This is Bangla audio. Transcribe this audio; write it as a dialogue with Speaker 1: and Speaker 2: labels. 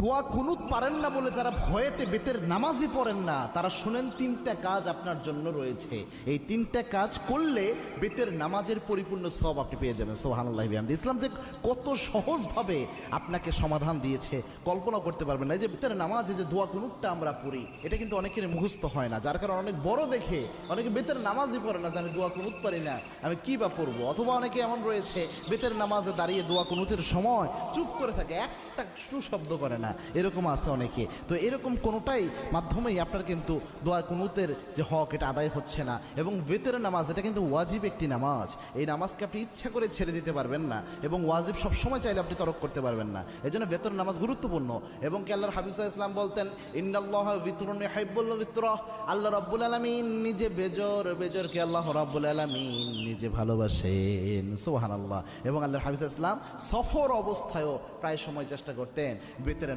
Speaker 1: দোয়া কুনুত পারেন না বলে যারা ভয়েতে বেতের নামাজই পড়েন না, তারা শুনেন তিনটা কাজ আপনার জন্য রয়েছে। এই তিনটা কাজ করলে বেতের নামাজের পরিপূর্ণ সওয়াব আপনি পেয়ে যাবেন। সুবহানাল্লাহি বিহামদি। ইসলাম যে কত সহজভাবে আপনাকে সমাধান দিয়েছে কল্পনা করতে পারবেন না। এই যে বেতের নামাজে যে দোয়া কুনুতটা আমরা পড়ি, এটা কিন্তু অনেকের মুখস্থ হয় না, যার কারণে অনেক বড় দেখে অনেকে বেতের নামাজই পড়ে না যে আমি দোয়া কুনুত পারি না, আমি কি বা পড়বো। অথবা অনেকে এমন রয়েছে বেতের নামাজে দাঁড়িয়ে দোয়া কুনুতের সময় চুপ করে থাকে, একটা শব্দ করে না, এরকম আছে অনেকে। তো এরকম কোনোটাই মাধ্যমেই আপনার কিন্তু দোয়া কুনুতের যে হক এটা আদায় হচ্ছে না। এবং বেতের নামাজ এটা কিন্তু ওয়াজিব একটি নামাজ, এই নামাজকে আপনি ইচ্ছা করে ছেড়ে দিতে পারবেন না, এবং ওয়াজিব সবসময় চাইলে আপনি তরক করতে পারবেন না। এই জন্য বেতের নামাজ গুরুত্বপূর্ণ। এবং কি আল্লাহর হাবিব সাল্লাল্লাহু আলাইহি ওয়াসাল্লাম বলতেন, ইন্নাল্লাহা বিতরুন ইউহিব্বুল বিতরা, আল্লাহ রাব্বুল আলামিন নিজে বেজরকে আল্লাহ রাব্বুল আলামিন নিজে ভালোবাসেন। সুবহানাল্লাহ। এবং আল্লাহর হাবিব সাল্লাল্লাহু আলাইহি ওয়াসাল্লাম সফর অবস্থায়ও প্রায় সময় চেষ্টা করতেন বেতের